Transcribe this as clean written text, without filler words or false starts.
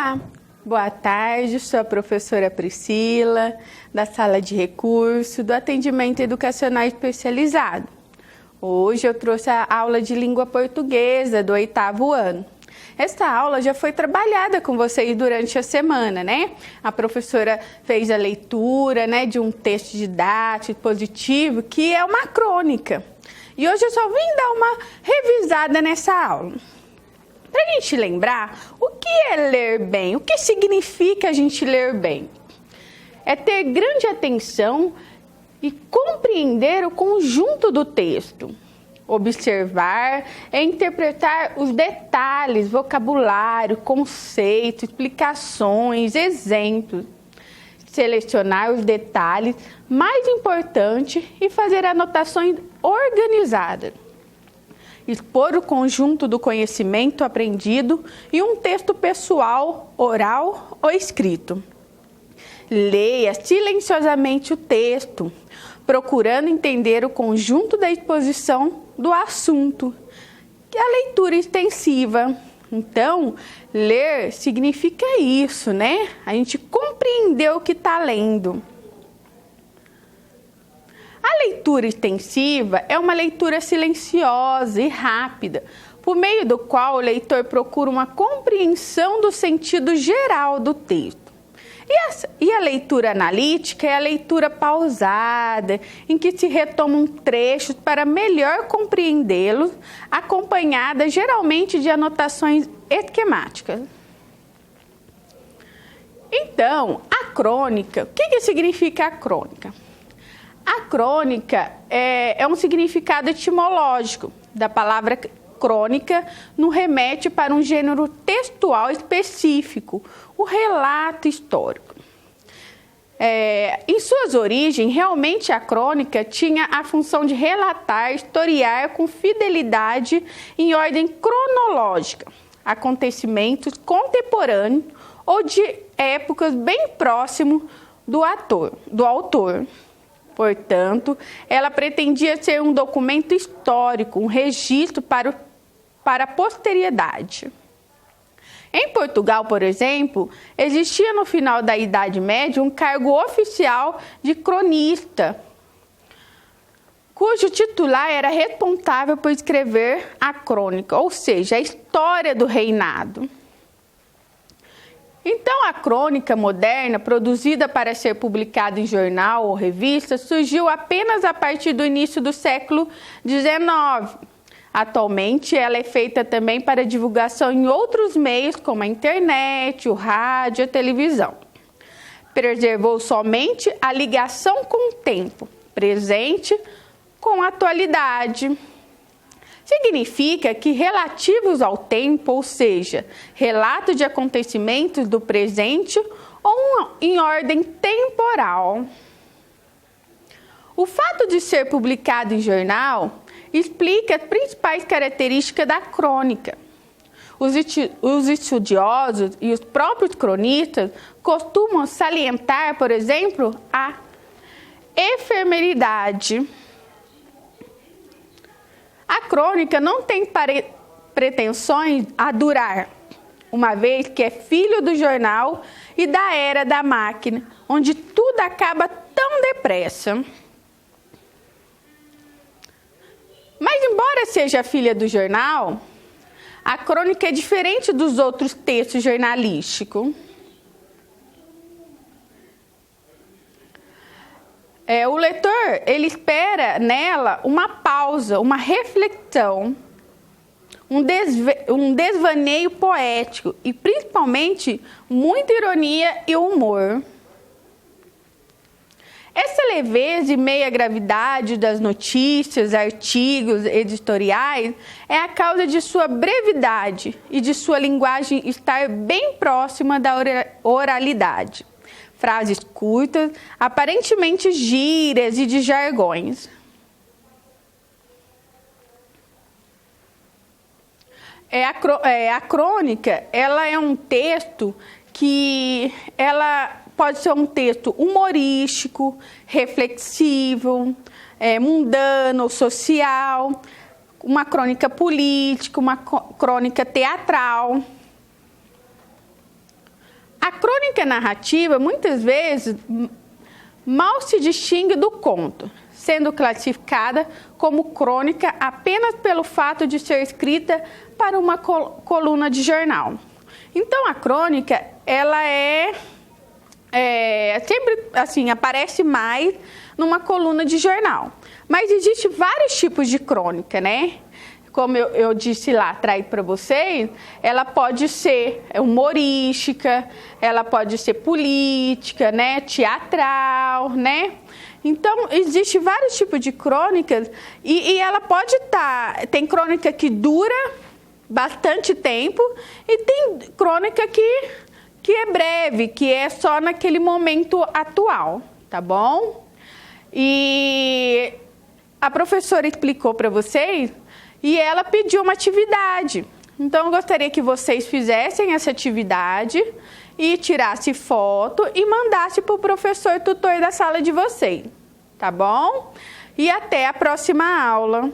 Olá, boa tarde, sou a professora Priscila, da Sala de Recurso do Atendimento Educacional Especializado. Hoje eu trouxe a aula de língua portuguesa do 8º ano. Esta aula já foi trabalhada com vocês durante a semana, né? A professora fez a leitura, né, de um texto didático positivo, que é uma crônica. E hoje eu só vim dar uma revisada nessa aula. Para a gente lembrar, o que é ler bem? O que significa a gente ler bem? É ter grande atenção e compreender o conjunto do texto. Observar é interpretar os detalhes, vocabulário, conceito, explicações, exemplos. Selecionar os detalhes mais importantes e fazer anotações organizadas. Expor o conjunto do conhecimento aprendido em um texto pessoal, oral ou escrito. Leia silenciosamente o texto, procurando entender o conjunto da exposição do assunto, que é a leitura extensiva. Então, ler significa isso, né? A gente compreender o que está lendo. A leitura extensiva é uma leitura silenciosa e rápida, por meio do qual o leitor procura uma compreensão do sentido geral do texto. E a leitura analítica é a leitura pausada, em que se retomam trechos para melhor compreendê-los, acompanhada geralmente de anotações esquemáticas. Então, a crônica, o que significa a crônica? A crônica é um significado etimológico da palavra crônica, nos remete para um gênero textual específico, o relato histórico. Em suas origens, realmente a crônica tinha a função de relatar, historiar com fidelidade em ordem cronológica, acontecimentos contemporâneos ou de épocas bem próximas do autor. Portanto, ela pretendia ser um documento histórico, um registro para a posteridade. Em Portugal, por exemplo, existia no final da Idade Média um cargo oficial de cronista, cujo titular era responsável por escrever a crônica, ou seja, a história do reinado. Então, a crônica moderna, produzida para ser publicada em jornal ou revista, surgiu apenas a partir do início do século XIX. Atualmente, ela é feita também para divulgação em outros meios, como a internet, o rádio e a televisão. Preservou somente a ligação com o tempo presente com a atualidade. Significa que relativos ao tempo, ou seja, relato de acontecimentos do presente ou em ordem temporal. O fato de ser publicado em jornal explica as principais características da crônica. Os estudiosos e os próprios cronistas costumam salientar, por exemplo, a efemeridade. A crônica não tem pretensões a durar, uma vez que é filho do jornal e da era da máquina, onde tudo acaba tão depressa. Mas, embora seja filha do jornal, a crônica é diferente dos outros textos jornalísticos. O leitor, ele espera nela uma pausa, uma reflexão, um desvaneio poético e, principalmente, muita ironia e humor. Essa leveza e meia gravidade das notícias, artigos editoriais é a causa de sua brevidade e de sua linguagem estar bem próxima da oralidade. Frases curtas, aparentemente gírias e de jargões. A crônica, ela é um texto que ela pode ser um texto humorístico, reflexivo, mundano, social, uma crônica política, uma crônica teatral. crônica narrativa, muitas vezes, mal se distingue do conto, sendo classificada como crônica apenas pelo fato de ser escrita para uma coluna de jornal. Então, a crônica, ela sempre, assim, aparece mais numa coluna de jornal. Mas existem vários tipos de crônica, né? Como eu disse lá atrás para vocês, ela pode ser humorística, ela pode ser política, né? Teatral, né? Então, existem vários tipos de crônicas e ela pode estar... Tem crônica que dura bastante tempo e tem crônica que é breve, que é só naquele momento atual, tá bom? E a professora explicou para vocês e ela pediu uma atividade. Então, eu gostaria que vocês fizessem essa atividade e tirassem foto e mandassem para o professor tutor da sala de vocês, tá bom? E até a próxima aula.